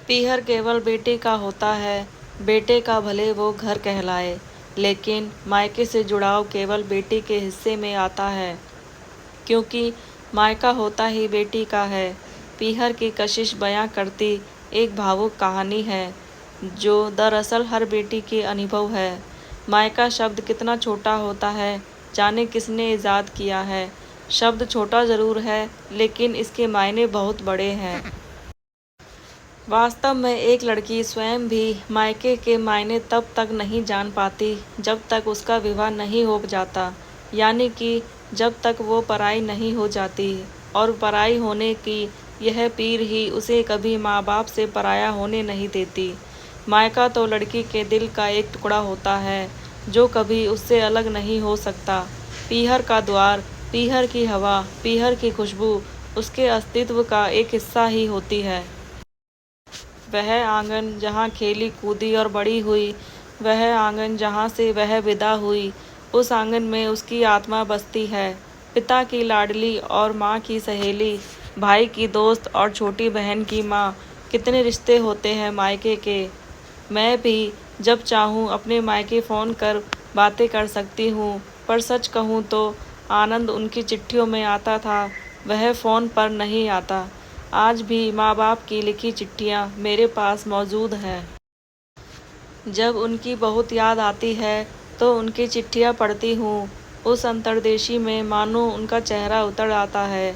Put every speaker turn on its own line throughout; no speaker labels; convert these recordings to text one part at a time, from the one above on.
पीहर केवल बेटे का होता है, बेटे का भले वो घर कहलाए, लेकिन मायके से जुड़ाव केवल बेटी के हिस्से में आता है, क्योंकि मायका होता ही बेटी का है। पीहर की कशिश बयां करती एक भावुक कहानी है, जो दरअसल हर बेटी की अनुभव है। मायका शब्द कितना छोटा होता है, जाने किसने इजाद किया है। शब्द छोटा ज़रूर है, लेकिन इसके मायने बहुत बड़े हैं। वास्तव में एक लड़की स्वयं भी मायके के मायने तब तक नहीं जान पाती जब तक उसका विवाह नहीं हो जाता, यानी कि जब तक वो पराई नहीं हो जाती। और पराई होने की यह पीर ही उसे कभी माँ बाप से पराया होने नहीं देती। मायका तो लड़की के दिल का एक टुकड़ा होता है, जो कभी उससे अलग नहीं हो सकता। पीहर का द्वार, पीहर की हवा, पीहर की खुशबू उसके अस्तित्व का एक हिस्सा ही होती है। वह आंगन जहाँ खेली कूदी और बड़ी हुई, वह आंगन जहाँ से वह विदा हुई, उस आंगन में उसकी आत्मा बसती है। पिता की लाडली और माँ की सहेली, भाई की दोस्त और छोटी बहन की माँ, कितने रिश्ते होते हैं मायके के। मैं भी जब चाहूँ अपने मायके फ़ोन कर बातें कर सकती हूँ, पर सच कहूँ तो आनंद उनकी चिट्ठियों में आता था, वह फ़ोन पर नहीं आता। आज भी माँ बाप की लिखी चिट्ठियाँ मेरे पास मौजूद हैं। जब उनकी बहुत याद आती है तो उनकी चिट्ठियाँ पढ़ती हूँ। उस अंतर्देशी में मानो उनका चेहरा उतर आता है।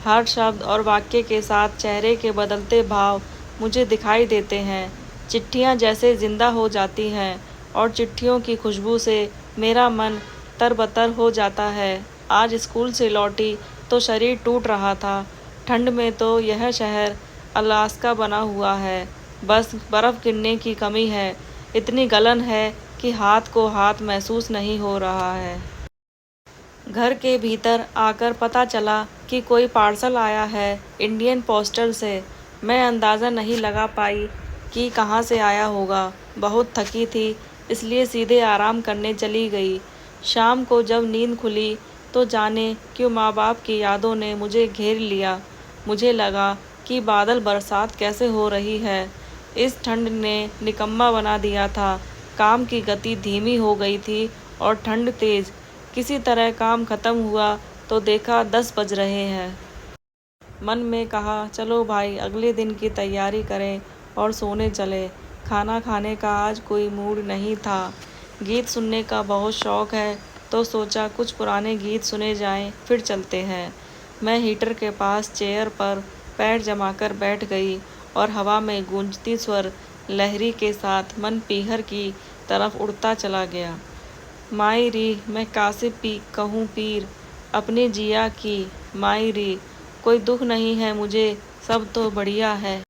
हर शब्द और वाक्य के साथ चेहरे के बदलते भाव मुझे दिखाई देते हैं। चिट्ठियाँ जैसे जिंदा हो जाती हैं और चिट्ठियों की खुशबू से मेरा मन तरबतर हो जाता है। आज स्कूल से लौटी तो शरीर टूट रहा था। ठंड में तो यह शहर अलास्का बना हुआ है, बस बर्फ़ गिरने की कमी है। इतनी गलन है कि हाथ को हाथ महसूस नहीं हो रहा है। घर के भीतर आकर पता चला कि कोई पार्सल आया है इंडियन पोस्टल से। मैं अंदाज़ा नहीं लगा पाई कि कहाँ से आया होगा। बहुत थकी थी, इसलिए सीधे आराम करने चली गई। शाम को जब नींद खुली तो जाने क्यों माँ बाप की यादों ने मुझे घेर लिया। मुझे लगा कि बादल बरसात कैसे हो रही है। इस ठंड ने निकम्मा बना दिया था। काम की गति धीमी हो गई थी और ठंड तेज। किसी तरह काम खत्म हुआ तो देखा 10 बज रहे हैं। मन में कहा चलो भाई अगले दिन की तैयारी करें और सोने चले। खाना खाने का आज कोई मूड नहीं था। गीत सुनने का बहुत शौक है तो सोचा कुछ पुराने गीत सुने जाएं, फिर चलते हैं। मैं हीटर के पास चेयर पर पैर जमाकर बैठ गई और हवा में गूंजती स्वर लहरी के साथ मन पीहर की तरफ उड़ता चला गया। माई री मैं कासे पी कहूँ पीर अपने जिया की। माई री कोई दुख नहीं है मुझे, सब तो बढ़िया है।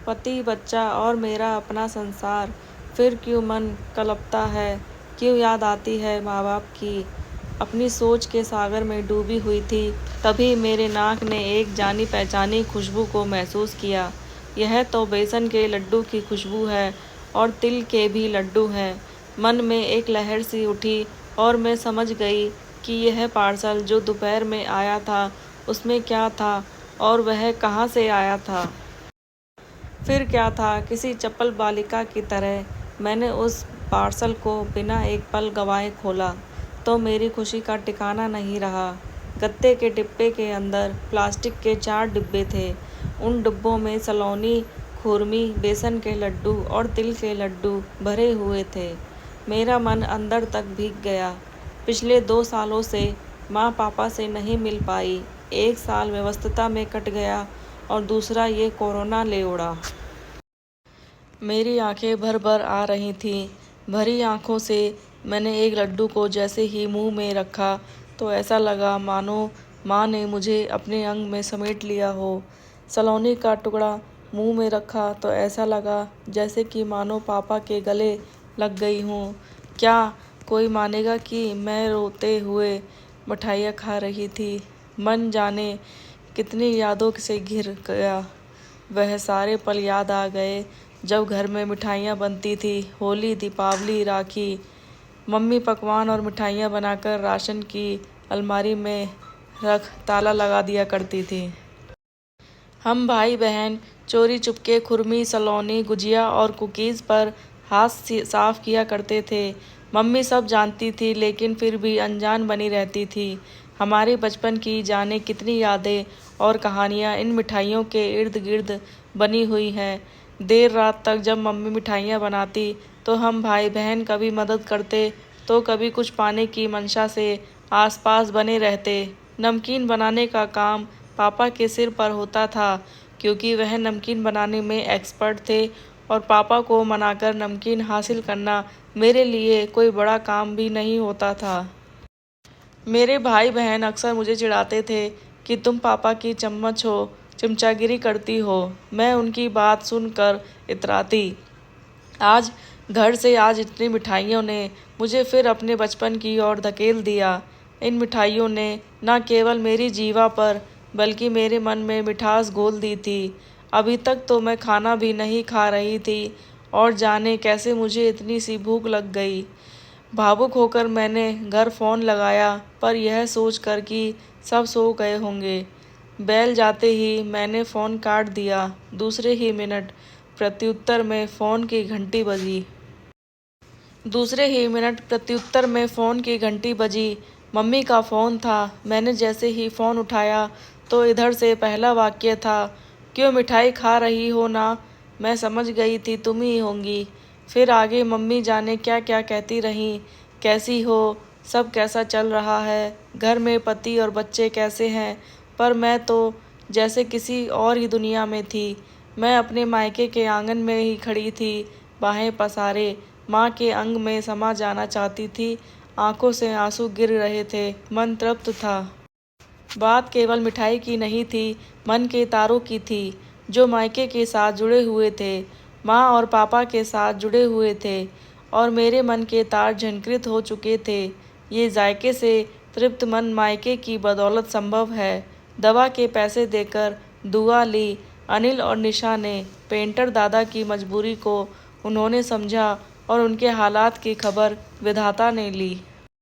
पति बच्चा और मेरा अपना संसार, फिर क्यों मन कलपता है, क्यों याद आती है माँ बाप की। अपनी सोच के सागर में डूबी हुई थी, तभी मेरे नाक ने एक जानी पहचानी खुशबू को महसूस किया। यह तो बेसन के लड्डू की खुशबू है और तिल के भी लड्डू हैं। मन में एक लहर सी उठी और मैं समझ गई कि यह पार्सल जो दोपहर में आया था उसमें क्या था और वह कहाँ से आया था। फिर क्या था, किसी चपल बालिका की तरह मैंने उस पार्सल को बिना एक पल गंवाए खोला तो मेरी खुशी का ठिकाना नहीं रहा। गत्ते के डिब्बे के अंदर प्लास्टिक के 4 डिब्बे थे। उन डिब्बों में सलोनी, खुरमी, बेसन के लड्डू और तिल के लड्डू भरे हुए थे। मेरा मन अंदर तक भीग गया। पिछले 2 सालों से माँ पापा से नहीं मिल पाई। एक साल व्यस्तता में कट गया और दूसरा ये कोरोना ले उड़ा। मेरी आंखें भर भर आ रही थीं। भरी आंखों से मैंने एक लड्डू को जैसे ही मुंह में रखा तो ऐसा लगा मानो माँ ने मुझे अपने अंग में समेट लिया हो। सलोनी का टुकड़ा मुंह में रखा तो ऐसा लगा जैसे कि मानो पापा के गले लग गई हूँ। क्या कोई मानेगा कि मैं रोते हुए मिठाइयाँ खा रही थी। मन जाने कितनी यादों से घिर गया। वह सारे पल याद आ गए जब घर में मिठाइयाँ बनती थी। होली, दीपावली, राखी। मम्मी पकवान और मिठाइयाँ बनाकर राशन की अलमारी में रख ताला लगा दिया करती थी। हम भाई बहन चोरी चुपके खुरमी, सलोनी, गुजिया और कुकीज़ पर हाथ साफ किया करते थे। मम्मी सब जानती थी, लेकिन फिर भी अनजान बनी रहती थी। हमारे बचपन की जाने कितनी यादें और कहानियाँ इन मिठाइयों के इर्द गिर्द बनी हुई हैं। देर रात तक जब मम्मी मिठाइयाँ बनाती तो हम भाई बहन कभी मदद करते तो कभी कुछ पाने की मंशा से आसपास बने रहते। नमकीन बनाने का काम पापा के सिर पर होता था, क्योंकि वह नमकीन बनाने में एक्सपर्ट थे और पापा को मनाकर नमकीन हासिल करना मेरे लिए कोई बड़ा काम भी नहीं होता था। मेरे भाई बहन अक्सर मुझे चिढ़ाते थे कि तुम पापा की चम्मच हो, चमचागिरी करती हो। मैं उनकी बात सुनकर इतराती। आज इतनी मिठाइयों ने मुझे फिर अपने बचपन की ओर धकेल दिया। इन मिठाइयों ने न केवल मेरी जीवा पर बल्कि मेरे मन में मिठास घोल दी थी। अभी तक तो मैं खाना भी नहीं खा रही थी और जाने कैसे मुझे इतनी सी भूख लग गई। भावुक होकर मैंने घर फ़ोन लगाया, पर यह सोचकर कि सब सो गए होंगे। बेल जाते ही मैंने फ़ोन काट दिया। दूसरे ही मिनट प्रत्युत्तर में फ़ोन की घंटी बजी। मम्मी का फ़ोन था। मैंने जैसे ही फ़ोन उठाया तो इधर से पहला वाक्य था, क्यों मिठाई खा रही हो ना? मैं समझ गई थी तुम ही होंगी। फिर आगे मम्मी जाने क्या क्या कहती रहीं। कैसी हो? सब कैसा चल रहा है? घर में पति और बच्चे कैसे हैं? पर मैं तो जैसे किसी और ही दुनिया में थी। मैं अपने मायके के आंगन में ही खड़ी थी, बाहें पसारे, माँ के अंग में समा जाना चाहती थी। आंखों से आंसू गिर रहे थे, मन तृप्त था। बात केवल मिठाई की नहीं थी, मन के तारों की थी, जो मायके के साथ जुड़े हुए थे, माँ और पापा के साथ जुड़े हुए थे, और मेरे मन के तार झंकृत हो चुके थे। ये जायके से तृप्त मन मायके की बदौलत संभव है। दवा के पैसे देकर दुआ ली। अनिल और निशा ने। पेंटर दादा की मजबूरी को उन्होंने समझा और उनके हालात की खबर विधाता ने ली।